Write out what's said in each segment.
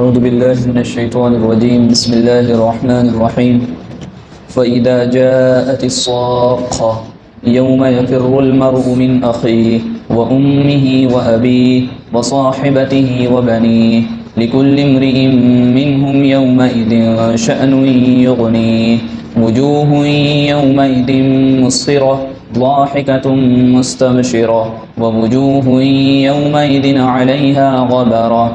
أعوذ بالله من الشيطان الرجيم بسم الله الرحمن الرحيم فإذا جاءت الصاخة يوم يفر المرء من أخيه وأمه وأبيه وصاحبته وبنيه لكل امرئ منهم يومئذ شأن يغنيه وجوه يومئذ مسفرة ضاحكة مستبشرة ووجوه يومئذ عليها غبرة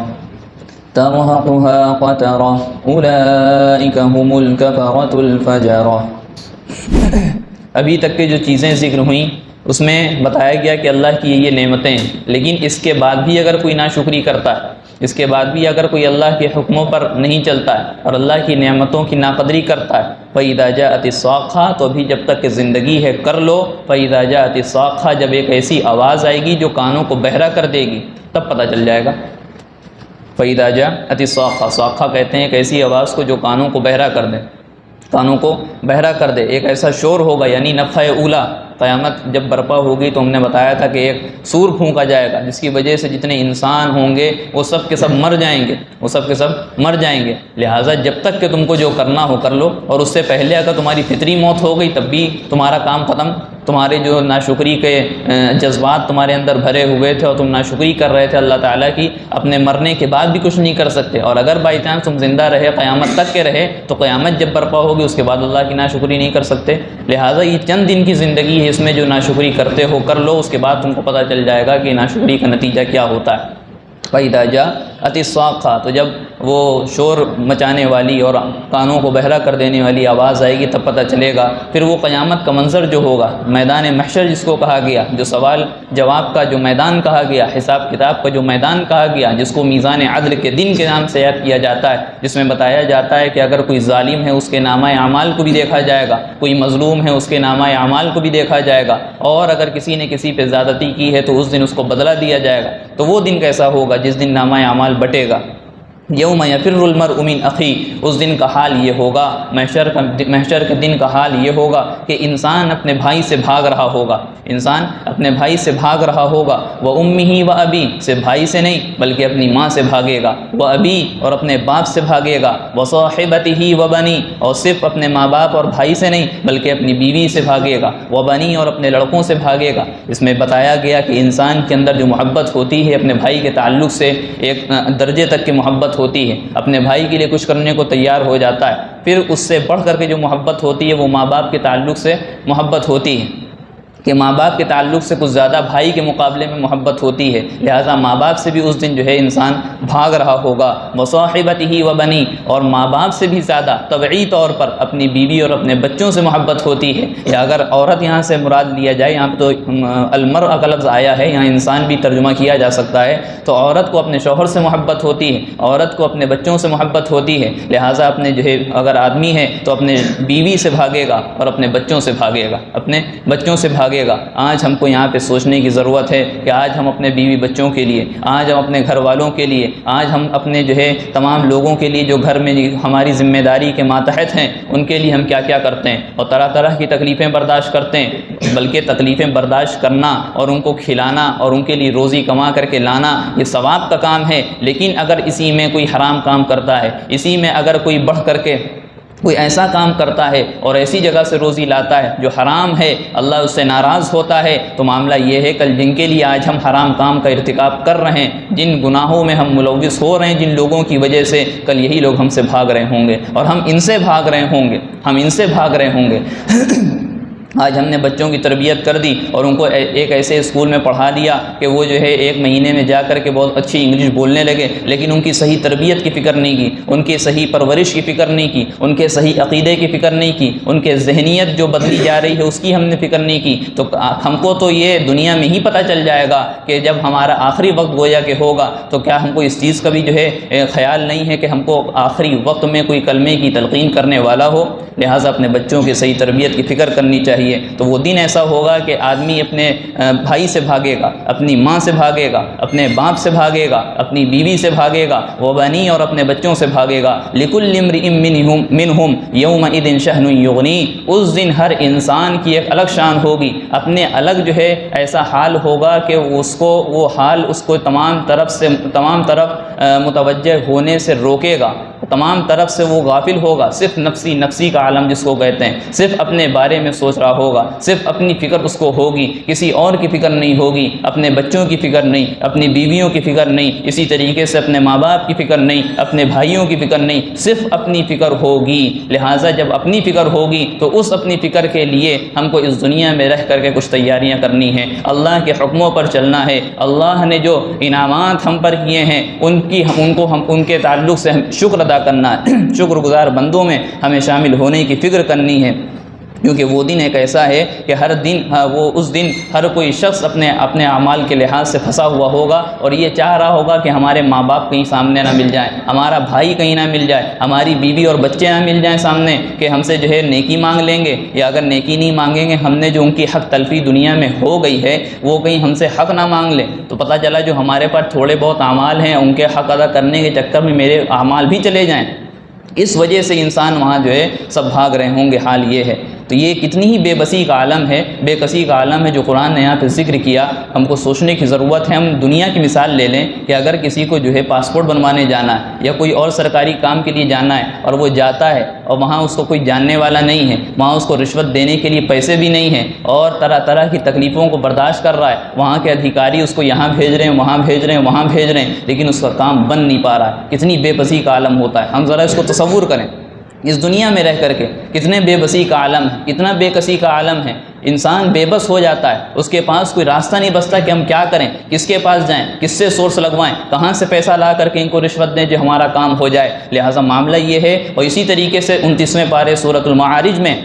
ترهقها قترة أولئك هم الكفرة الفجرة۔ ابھی تک کے جو چیزیں ذکر ہوئیں اس میں بتایا گیا کہ اللہ کی یہ نعمتیں ہیں، لیکن اس کے بعد بھی اگر کوئی ناشکری کرتا ہے، اس کے بعد بھی اگر کوئی اللہ کے حکموں پر نہیں چلتا ہے اور اللہ کی نعمتوں کی ناقدری کرتا ہے، فَإِذَا جَاءَتِ الصَّاخَّةُ، تو ابھی جب تک کہ زندگی ہے کر لو، فَإِذَا جَاءَتِ الصَّاخَّةُ، جب ایک ایسی آواز آئے گی جو کانوں کو بہرا کر دے گی تب پتہ چل جائے گا۔ فَإِذَا جَاءَتِ الصَّاخَّةُ، صاخہ کہتے ہیں ایک ایسی آواز کو جو کانوں کو بہرا کر دے، کانوں کو بہرا کر دے، ایک ایسا شور ہوگا، یعنی نفخہ اولا، قیامت جب برپا ہوگی تو ہم نے بتایا تھا کہ ایک سور پھونکا جائے گا جس کی وجہ سے جتنے انسان ہوں گے وہ سب کے سب مر جائیں گے، وہ سب کے سب مر جائیں گے۔ لہٰذا جب تک کہ تم کو جو کرنا ہو کر لو، اور اس سے پہلے اگر تمہاری فطری موت ہو گئی تب بھی تمہارا کام ختم، تمہارے جو ناشکری کے جذبات تمہارے اندر بھرے ہوئے تھے اور تم ناشکری کر رہے تھے اللہ تعالیٰ کی، اپنے مرنے کے بعد بھی کچھ نہیں کر سکتے، اور اگر بائی چانس تم زندہ رہے قیامت تک کے رہے تو قیامت جب برپا ہوگی اس کے بعد اللہ کی ناشکری نہیں کر سکتے۔ لہٰذا یہ چند دن کی زندگی ہے، اس میں جو ناشکری کرتے ہو کر لو، اس کے بعد تم کو پتہ چل جائے گا کہ ناشکری کا نتیجہ کیا ہوتا ہے۔ فَإِذَا جَاءَتِ الصَّاخَّةُ، تو جب وہ شور مچانے والی اور کانوں کو بہرا کر دینے والی آواز آئے گی تب پتہ چلے گا۔ پھر وہ قیامت کا منظر جو ہوگا، میدان محشر جس کو کہا گیا، جو سوال جواب کا جو میدان کہا گیا، حساب کتاب کا جو میدان کہا گیا، جس کو میزان عدل کے دن کے نام سے یاد کیا جاتا ہے، جس میں بتایا جاتا ہے کہ اگر کوئی ظالم ہے اس کے نامہ اعمال کو بھی دیکھا جائے گا، کوئی مظلوم ہے اس کے نامہ اعمال کو بھی دیکھا جائے گا، اور اگر کسی نے کسی پہ زیادتی کی ہے تو اس دن اس کو بدلہ دیا جائے گا۔ تو وہ دن کیسا ہوگا جس دن نامہ اعمال بٹے گا۔ یوم یفر المرء من اخی، اس دن کا حال یہ ہوگا، محشر کے دن کا حال یہ ہوگا کہ انسان اپنے بھائی سے بھاگ رہا ہوگا، انسان اپنے بھائی سے بھاگ رہا ہوگا، وہ امہ و ابی، صرف بھائی سے نہیں بلکہ اپنی ماں سے بھاگے گا، وہ ابی، اور اپنے باپ سے بھاگے گا، وہ صاحبتہ و بنی، اور صرف اپنے ماں باپ اور بھائی سے نہیں بلکہ اپنی بیوی سے بھاگے گا، وہ بنی، اور اپنے لڑکوں سے بھاگے گا۔ اس میں بتایا گیا کہ انسان کے اندر جو محبت ہوتی ہے اپنے بھائی کے تعلق سے ایک درجے تک کی محبت ہوتی ہے، اپنے بھائی کے لیے کچھ کرنے کو تیار ہو جاتا ہے، پھر اس سے بڑھ کر کے جو محبت ہوتی ہے وہ ماں باپ کے تعلق سے محبت ہوتی ہے، کہ ماں باپ کے تعلق سے کچھ زیادہ بھائی کے مقابلے میں محبت ہوتی ہے، لہٰذا ماں باپ سے بھی اس دن جو ہے انسان بھاگ رہا ہوگا، وصاحبتہ و بنی، اور ماں باپ سے بھی زیادہ طبعی طور پر اپنی بیوی اور اپنے بچوں سے محبت ہوتی ہے، یا اگر عورت یہاں سے مراد لیا جائے، یہاں پہ تو المرء کا لفظ آیا ہے، یہاں انسان بھی ترجمہ کیا جا سکتا ہے، تو عورت کو اپنے شوہر سے محبت ہوتی ہے، عورت کو اپنے بچوں سے محبت ہوتی ہے، لہٰذا اپنے جو ہے اگر آدمی ہے تو اپنے بیوی سے بھاگے گا اور اپنے بچوں سے بھاگے گا، اپنے بچوں سے بھاگے گا۔ آج ہم کو یہاں پہ سوچنے کی ضرورت ہے کہ آج ہم اپنے بیوی بچوں کے لیے، آج ہم اپنے گھر والوں کے لیے، آج ہم اپنے جو ہے تمام لوگوں کے لیے جو گھر میں ہماری ذمہ داری کے ماتحت ہیں ان کے لیے ہم کیا کیا کرتے ہیں، اور طرح طرح کی تکلیفیں برداشت کرتے ہیں، بلکہ تکلیفیں برداشت کرنا اور ان کو کھلانا اور ان کے لیے روزی کما کر کے لانا یہ ثواب کا کام ہے، لیکن اگر اسی میں کوئی حرام کام کرتا ہے، اسی میں اگر کوئی بڑھ کر کے کوئی ایسا کام کرتا ہے اور ایسی جگہ سے روزی لاتا ہے جو حرام ہے، اللہ اس سے ناراض ہوتا ہے، تو معاملہ یہ ہے کل جن کے لیے آج ہم حرام کام کا ارتکاب کر رہے ہیں، جن گناہوں میں ہم ملوث ہو رہے ہیں، جن لوگوں کی وجہ سے کل یہی لوگ ہم سے بھاگ رہے ہوں گے اور ہم ان سے بھاگ رہے ہوں گے، ہم ان سے بھاگ رہے ہوں گے۔ آج ہم نے بچوں کی تربیت کر دی اور ان کو ایک ایسے اسکول میں پڑھا دیا کہ وہ جو ہے ایک مہینے میں جا کر کے بہت اچھی انگلش بولنے لگے، لیکن ان کی صحیح تربیت کی فکر نہیں کی، ان کی صحیح پرورش کی فکر نہیں کی، ان کے صحیح عقیدے کی فکر نہیں کی، ان کے ذہنیت جو بدلی جا رہی ہے اس کی ہم نے فکر نہیں کی، تو ہم کو تو یہ دنیا میں ہی پتہ چل جائے گا کہ جب ہمارا آخری وقت گویا کہ ہوگا تو کیا ہم کو اس چیز کا بھی جو ہے خیال نہیں ہے کہ ہم کو آخری وقت میں کوئی کلمے کی تلقین کرنے والا ہو۔ لہٰذا اپنے بچوں کی صحیح تربیت کی فکر کرنی چاہیے۔ چاہیے، تو وہ دن ایسا ہوگا کہ آدمی اپنے بھائی سے بھاگے گا، اپنی ماں سے بھاگے گا، اپنے باپ سے بھاگے گا، اپنی بیوی سے بھاگے گا، وہ بنی اور اپنے بچوں سے بھاگے گا۔ لِكُلِّ امْرِئٍ مِّنْهُمْ يَوْمَئِذٍ شَأْنٌ يُغْنِيهِ، اس دن ہر انسان کی ایک الگ شان ہوگی، اپنے الگ جو ہے ایسا حال ہوگا کہ اس کو وہ حال اس کو تمام طرف متوجہ ہونے سے روکے گا، تمام طرف سے وہ غافل ہوگا، صرف نفسی کا عالم جس کو کہتے ہیں، صرف اپنے بارے میں سوچ رہا ہوگا، صرف اپنی فکر اس کو ہوگی، کسی اور کی فکر نہیں ہوگی، اپنے بچوں کی فکر نہیں، اپنی بیویوں کی فکر نہیں، اسی طریقے سے اپنے ماں باپ کی فکر نہیں، اپنے بھائیوں کی فکر نہیں، صرف اپنی فکر ہوگی۔ لہٰذا جب اپنی فکر ہوگی تو اس اپنی فکر کے لیے ہم کو اس دنیا میں رہ کر کے کچھ تیاریاں کرنی ہیں، اللہ کے حکموں پر چلنا ہے، اللہ نے جو انعامات ہم پر کیے ہیں ان کے تعلق سے ہم شکر ادا کرنا ہے، شکر گزار بندوں میں ہمیں شامل ہونے کی فکر کرنی ہے، کیونکہ وہ دن ایک ایسا ہے کہ اس دن ہر کوئی شخص اپنے اعمال کے لحاظ سے پھنسا ہوا ہوگا اور یہ چاہ رہا ہوگا کہ ہمارے ماں باپ کہیں سامنے نہ مل جائیں، ہمارا بھائی کہیں نہ مل جائے، ہماری بیوی اور بچے نہ مل جائیں سامنے کہ ہم سے جو ہے نیکی مانگ لیں گے، یا اگر نیکی نہیں مانگیں گے ہم نے جو ان کی حق تلفی دنیا میں ہو گئی ہے وہ کہیں ہم سے حق نہ مانگ لیں، تو پتہ چلا جو ہمارے پاس تھوڑے بہت اعمال ہیں ان کے حق ادا کرنے کے چکر میں میرے اعمال بھی چلے جائیں، اس وجہ سے انسان وہاں جو ہے سب بھاگ رہے ہوں گے۔ حال یہ ہے، تو یہ کتنی ہی بے بسی کا عالم ہے، بے کسی کا عالم ہے جو قرآن نے یہاں پہ ذکر کیا۔ ہم کو سوچنے کی ضرورت ہے۔ ہم دنیا کی مثال لے لیں کہ اگر کسی کو جو ہے پاسپورٹ بنوانے جانا ہے یا کوئی اور سرکاری کام کے لیے جانا ہے اور وہ جاتا ہے اور وہاں اس کو کوئی جاننے والا نہیں ہے، وہاں اس کو رشوت دینے کے لیے پیسے بھی نہیں ہیں اور طرح طرح کی تکلیفوں کو برداشت کر رہا ہے، وہاں کے ادھیکاری اس کو یہاں بھیج رہے ہیں، وہاں بھیج رہے ہیں، وہاں بھیج رہے ہیں، لیکن اس کا کام بن نہیں پا رہا ہے۔ کتنی بے بسی کا عالم ہوتا ہے، ہم ذرا اس کو تصور کریں، اس دنیا میں رہ کر کے کتنے بے بسی کا عالم ہے، کتنا بے کسی کا عالم ہے۔ انسان بے بس ہو جاتا ہے، اس کے پاس کوئی راستہ نہیں بچتا کہ ہم کیا کریں، کس کے پاس جائیں، کس سے سورس لگوائیں، کہاں سے پیسہ لا کر کے ان کو رشوت دیں جو ہمارا کام ہو جائے۔ لہٰذا معاملہ یہ ہے، اور اسی طریقے سے 29ویں پارے سورۃ المعارج میں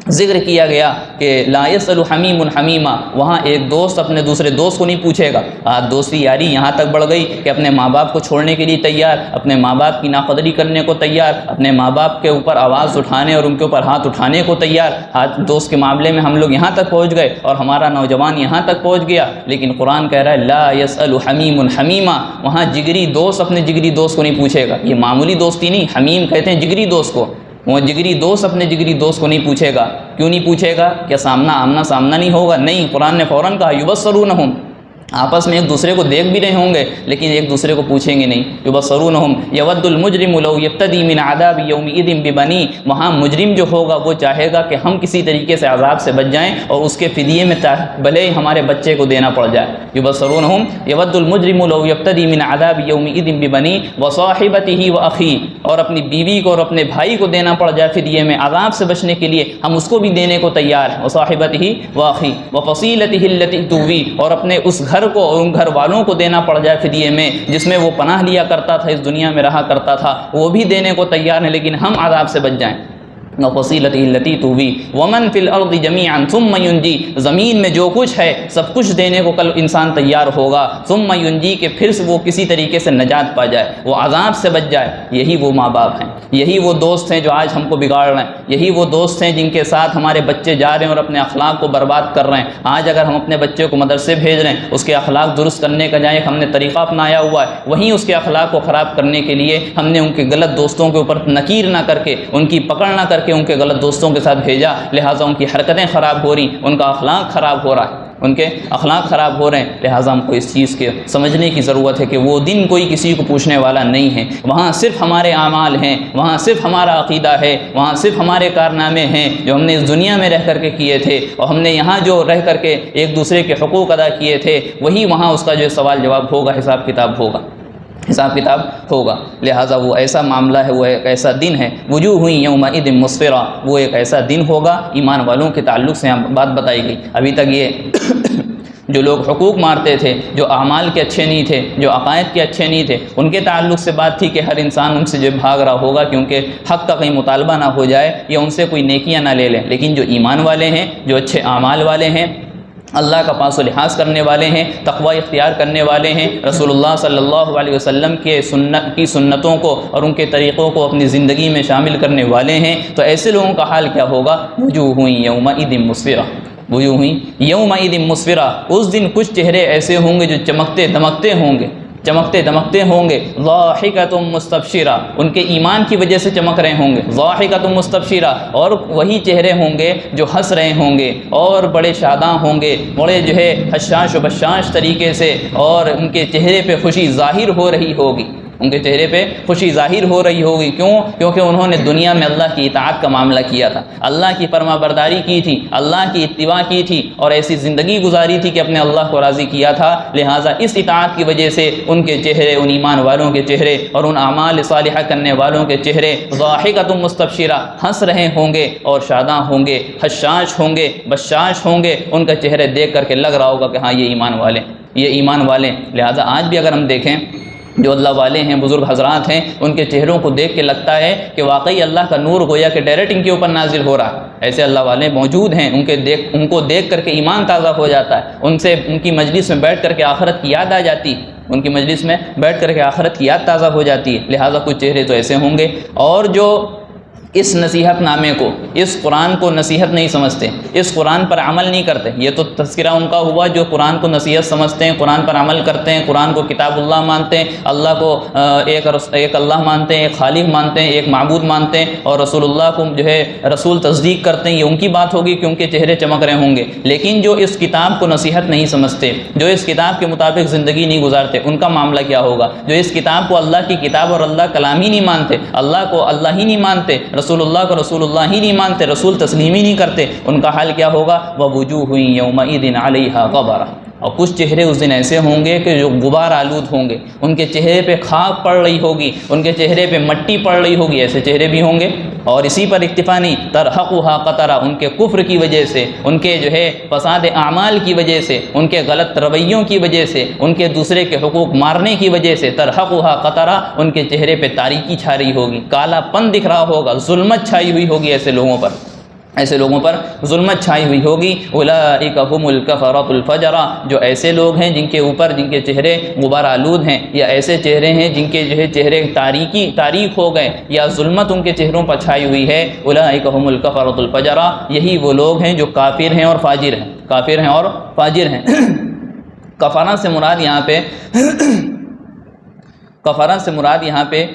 ذکر کیا گیا کہ لا يسأل حمیم حمیما، وہاں ایک دوست اپنے دوسرے دوست کو نہیں پوچھے گا۔ آج دوستی یاری یہاں تک بڑھ گئی کہ اپنے ماں باپ کو چھوڑنے کے لیے تیار، اپنے ماں باپ کی ناقدری کرنے کو تیار، اپنے ماں باپ کے اوپر آواز اٹھانے اور ان کے اوپر ہاتھ اٹھانے کو تیار۔ آج دوست کے معاملے میں ہم لوگ یہاں تک پہنچ گئے اور ہمارا نوجوان یہاں تک پہنچ گیا، لیکن قرآن کہہ رہا ہے لا يسأل حمیم حمیما، وہاں جگری دوست اپنے جگری دوست کو نہیں پوچھے گا۔ یہ معمولی دوستی نہیں، حمیم کہتے ہیں جگری دوست کو، وہ جگری دوست اپنے جگری دوست کو نہیں پوچھے گا۔ کیوں نہیں پوچھے گا؟ کیا آمنا سامنا نہیں ہوگا؟ نہیں، قرآن نے فوراً کہا یبصرونہم، آپس میں ایک دوسرے کو دیکھ بھی رہے ہوں گے لیکن ایک دوسرے کو پوچھیں گے نہیں۔ یبصرونہم یود المجرم لو یفتدی من عذاب یومئذ ببنی، وہاں مجرم جو ہوگا وہ چاہے گا کہ ہم کسی طریقے سے عذاب سے بچ جائیں اور اس کے فدیے میں بھلے ہی ہمارے بچے کو دینا پڑ جائے۔ یبصرونہم یود المجرم لو یفتدی من عذاب یومئذ ببنی وصاحبتہ واخیہ، اور اپنی بیوی کو اور اپنے بھائی کو دینا پڑ جائے فدیے میں، عذاب سے بچنے کے لیے ہم اس کو بھی دینے کو تیار ہیں۔ وصاحبتہ واخیہ وفصیلتہ التی تؤوی، اور اپنے اس گھر کو اور ان گھر والوں کو دینا پڑ جائے فدیے میں جس میں وہ پناہ لیا کرتا تھا، اس دنیا میں رہا کرتا تھا، وہ بھی دینے کو تیار ہیں لیکن ہم عذاب سے بچ جائیں۔ وفصیلتہ التی تؤوی ومن فی الارض جمیعا ثم ینجی، زمین میں جو کچھ ہے سب کچھ دینے کو کل انسان تیار ہوگا۔ ثم ینجی، کہ پھر سے وہ کسی طریقے سے نجات پا جائے، وہ عذاب سے بچ جائے۔ یہی وہ ماں باپ ہیں، یہی وہ دوست ہیں جو آج ہم کو بگاڑ رہے ہیں، یہی وہ دوست ہیں جن کے ساتھ ہمارے بچے جا رہے ہیں اور اپنے اخلاق کو برباد کر رہے ہیں۔ آج اگر ہم اپنے بچے کو مدرسے بھیج رہے ہیں، اس کے اخلاق درست کرنے کا جائے ہم نے طریقہ اپنایا ہوا ہے، وہیں اس کے اخلاق کو خراب کرنے کے لیے ہم نے ان کے غلط دوستوں کے اوپر نکیر نہ کر کے، ان کی پکڑ نہ کر کے ان کے غلط دوستوں کے ساتھ بھیجا، لہٰذا ان کی حرکتیں خراب ہو رہی، ان کا اخلاق خراب ہو رہا ہے، ان کے اخلاق خراب ہو رہے ہیں۔ لہٰذا ہم کو اس چیز کے سمجھنے کی ضرورت ہے کہ وہ دن کوئی کسی کو پوچھنے والا نہیں ہے، وہاں صرف ہمارے اعمال ہیں، وہاں صرف ہمارا عقیدہ ہے، وہاں صرف ہمارے کارنامے ہیں جو ہم نے اس دنیا میں رہ کر کے کیے تھے، اور ہم نے یہاں جو رہ کر کے ایک دوسرے کے حقوق ادا کیے تھے، وہی وہاں اس کا جو سوال جواب ہوگا، حساب کتاب ہوگا۔ لہٰذا وہ ایسا معاملہ ہے، وہ ایک ایسا دن ہے، وجوہ یومئذ مسفرہ، وہ ایک ایسا دن ہوگا۔ ایمان والوں کے تعلق سے بات بتائی گئی۔ ابھی تک یہ جو لوگ حقوق مارتے تھے، جو اعمال کے اچھے نہیں تھے، جو عقائد کے اچھے نہیں تھے، ان کے تعلق سے بات تھی کہ ہر انسان ان سے جو بھاگ رہا ہوگا کیونکہ حق کا کہیں مطالبہ نہ ہو جائے یا ان سے کوئی نیکیاں نہ لے لیں۔ لیکن جو ایمان والے ہیں، جو اچھے اعمال والے ہیں، اللہ کا پاس و لحاظ کرنے والے ہیں، تقوی اختیار کرنے والے ہیں، رسول اللہ صلی اللہ علیہ وسلم کی سنتوں کو اور ان کے طریقوں کو اپنی زندگی میں شامل کرنے والے ہیں، تو ایسے لوگوں کا حال کیا ہوگا؟ وجوہ یومئذ مسفرہ، وجوہ یومئذ مسفرہ، اس دن کچھ چہرے ایسے ہوں گے جو چمکتے دمکتے ہوں گے، چمکتے دمکتے ہوں گے، ضاحکۃ مستبشرہ، ان کے ایمان کی وجہ سے چمک رہے ہوں گے، ضاحکۃ مستبشرہ، اور وہی چہرے ہوں گے جو ہنس رہے ہوں گے اور بڑے شاداں ہوں گے، بڑے جو ہے حشاش و بشاش طریقے سے، اور ان کے چہرے پہ خوشی ظاہر ہو رہی ہوگی، ان کے چہرے پہ خوشی ظاہر ہو رہی ہوگی۔ کیوں؟ کیونکہ انہوں نے دنیا میں اللہ کی اطاعت کا معاملہ کیا تھا، اللہ کی فرما برداری کی تھی، اللہ کی اتباع کی تھی، اور ایسی زندگی گزاری تھی کہ اپنے اللہ کو راضی کیا تھا، لہٰذا اس اطاعت کی وجہ سے ان کے چہرے، ان ایمان والوں کے چہرے اور ان اعمال صالحہ کرنے والوں کے چہرے ضاحکۃ مستبشرہ، ہنس رہے ہوں گے اور شاداں ہوں گے، حشاش ہوں گے، بشاش ہوں گے، ان کا چہرے دیکھ کر کے لگ رہا ہوگا کہ ہاں یہ ایمان والے، یہ ایمان والے۔ لہٰذا آج بھی اگر ہم دیکھیں جو اللہ والے ہیں، بزرگ حضرات ہیں، ان کے چہروں کو دیکھ کے لگتا ہے کہ واقعی اللہ کا نور گویا کہ ڈائریکٹ ان کے اوپر نازل ہو رہا ہے۔ ایسے اللہ والے موجود ہیں، ان کو دیکھ کر کے ایمان تازہ ہو جاتا ہے، ان کی مجلس میں بیٹھ کر کے آخرت کی یاد آ جاتی ہے، ان کی مجلس میں بیٹھ کر کے آخرت کی یاد تازہ ہو جاتی ہے۔ لہٰذا کچھ چہرے تو ایسے ہوں گے، اور جو اس نصیحت نامے کو، اس قرآن کو نصیحت نہیں سمجھتے، اس قرآن پر عمل نہیں کرتے، یہ تو تذکرہ ان کا ہوا جو قرآن کو نصیحت سمجھتے ہیں، قرآن پر عمل کرتے ہیں، قرآن کو کتاب اللہ مانتے ہیں، اللہ کو ایک اللہ مانتے ہیں، ایک خالق مانتے ہیں، ایک معبود مانتے ہیں، اور رسول اللہ کو جو ہے رسول تصدیق کرتے ہیں۔ یہ ان کی بات ہوگی کہ ان کے چہرے چمک رہے ہوں گے، لیکن جو اس کتاب کو نصیحت نہیں سمجھتے، جو اس کتاب کے مطابق زندگی نہیں گزارتے، ان کا معاملہ کیا ہوگا؟ جو اس کتاب کو اللہ کی کتاب اور اللہ کلام ہی نہیں مانتے، اللہ کو اللہ ہی نہیں مانتے، رسول اللہ کو رسول اللہ ہی نہیں مانتے، رسول تسلیم ہی نہیں کرتے، ان کا حال کیا ہوگا؟ وَوُجُوهٌ يَوْمَئِذٍ عَلَيْهَا غَبَرَةٌ، اور کچھ چہرے اس دن ایسے ہوں گے کہ جو غبار آلود ہوں گے، ان کے چہرے پہ خاک پڑ رہی ہوگی، ان کے چہرے پہ مٹی پڑ رہی ہوگی، ایسے چہرے بھی ہوں گے۔ اور اسی پر اکتفا نہیں، ترحقها قطرہ، ان کے کفر کی وجہ سے، ان کے جو ہے فساد اعمال کی وجہ سے، ان کے غلط رویوں کی وجہ سے، ان کے دوسرے کے حقوق مارنے کی وجہ سے، ترحقها قطرہ، ان کے چہرے پہ تاریکی چھا رہی ہوگی، کالا پن دکھ رہا ہوگا، ظلمت چھائی ہوئی ہوگی ایسے لوگوں پر، ایسے لوگوں پر ظلمت چھائی ہوئی ہوگی۔ اولئک هم الکفرۃ الفجرہ، جو ایسے لوگ ہیں جن کے اوپر جن کے چہرے غبار آلود ہیں، یا ایسے چہرے ہیں جن کے جو ہے چہرے تاریک ہو گئے، یا ظلمت ان کے چہروں پر چھائی ہوئی ہے۔ اولئک هم الکفرۃ الفجرہ، یہی وہ لوگ ہیں جو کافر ہیں اور فاجر ہیں، کافر ہیں اور فاجر ہیں۔ کفرہ سے مراد یہاں پہ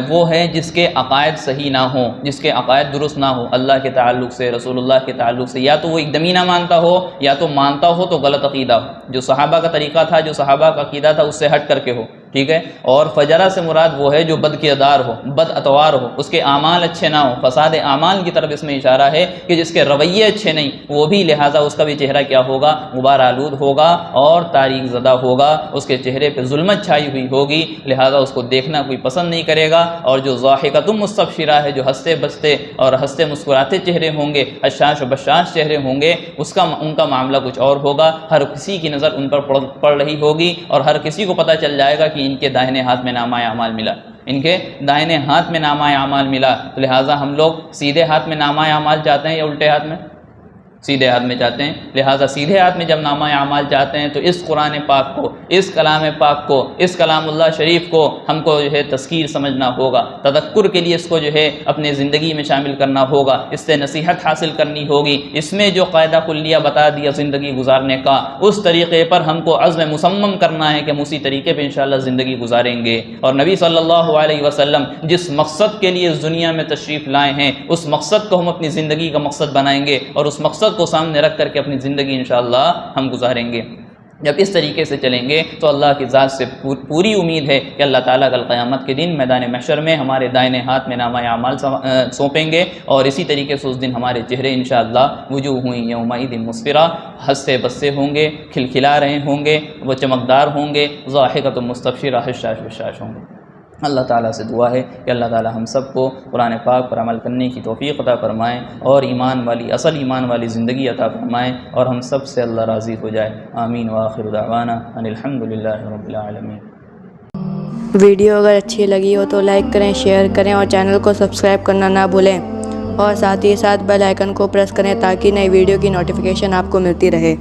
وہ ہے جس کے عقائد صحیح نہ ہوں، جس کے عقائد درست نہ ہو، اللہ کے تعلق سے، رسول اللہ کے تعلق سے، یا تو وہ ایک دم ہی نہ مانتا ہو، یا تو مانتا ہو تو غلط عقیدہ ہو، جو صحابہ کا طریقہ تھا، جو صحابہ کا عقیدہ تھا اس سے ہٹ کر کے ہو، ٹھیک ہے۔ اور فجرہ سے مراد وہ ہے جو بد کردار ہو، بد اتوار ہو، اس کے اعمال اچھے نہ ہو، فساد اعمال کی طرف اس میں اشارہ ہے کہ جس کے رویے اچھے نہیں، وہ بھی لہٰذا اس کا بھی چہرہ کیا ہوگا؟ غبار آلود ہوگا اور تاریک زدہ ہوگا، اس کے چہرے پہ ظلمت چھائی ہوئی ہوگی، لہٰذا اس کو دیکھنا کوئی پسند نہیں کرے گا۔ اور جو ضاحکۃ مستبشرہ ہے، جو ہنستے بستے اور ہنستے مسکراتے چہرے ہوں گے، حشاش و بشاش چہرے ہوں گے، ان کا معاملہ کچھ اور ہوگا۔ ہر کسی کی نظر ان پر پڑ رہی ہوگی، اور ہر کسی کو پتہ چل جائے گا کہ ان کے داہنے ہاتھ میں نامہ اعمال ملا، ان کے دائنے ہاتھ میں نامہ اعمال ملا۔ لہٰذا ہم لوگ سیدھے ہاتھ میں نامہ اعمال چاہتے ہیں یا الٹے ہاتھ میں؟ سیدھے ہاتھ میں چاہتے ہیں۔ لہٰذا سیدھے ہاتھ میں جب نامہ اعمال چاہتے ہیں تو اس قرآن پاک کو، اس کلام پاک کو، اس کلام اللہ شریف کو ہم کو جو ہے تذکیر سمجھنا ہوگا، تذکر کے لیے اس کو جو ہے اپنے زندگی میں شامل کرنا ہوگا، اس سے نصیحت حاصل کرنی ہوگی۔ اس میں جو قاعدہ کلیہ بتا دیا زندگی گزارنے کا، اس طریقے پر ہم کو عزم مصمم کرنا ہے کہ ہم اسی طریقے پہ انشاءاللہ زندگی گزاریں گے۔ اور نبی صلی اللہ علیہ وسلم جس مقصد کے لیے اس دنیا میں تشریف لائے ہیں، اس مقصد کو ہم اپنی زندگی کا مقصد بنائیں گے، اور اس مقصد کو سامنے رکھ کر کے اپنی زندگی انشاءاللہ ہم گزاریں گے۔ جب اس طریقے سے چلیں گے تو اللہ کی ذات سے پوری امید ہے کہ اللہ تعالیٰ کل قیامت کے دن میدان محشر میں ہمارے دائنے ہاتھ میں نامہ اعمال سونپیں گے، اور اسی طریقے سے اس دن ہمارے چہرے انشاءاللہ وجوہ یومئذ مسفرہ، ہنستے بستے ہوں گے، کھلکھلا رہے ہوں گے، وہ چمکدار ہوں گے، ضاحکۃ مستبشرہ، حشاش بشاش ہوں گے۔ اللہ تعالیٰ سے دعا ہے کہ اللہ تعالیٰ ہم سب کو قرآن پاک پر عمل کرنے کی توفیق عطا فرمائیں، اور اصل ایمان والی زندگی عطا فرمائیں، اور ہم سب سے اللہ راضی ہو جائے۔ آمین وآخر دعوانا ان الحمدللہ رب العالمین۔ ویڈیو اگر اچھی لگی ہو تو لائک کریں، شیئر کریں، اور چینل کو سبسکرائب کرنا نہ بھولیں، اور ساتھ ہی ساتھ بیل آئیکن کو پریس کریں تاکہ نئی ویڈیو کی نوٹیفیکیشن آپ کو ملتی رہے۔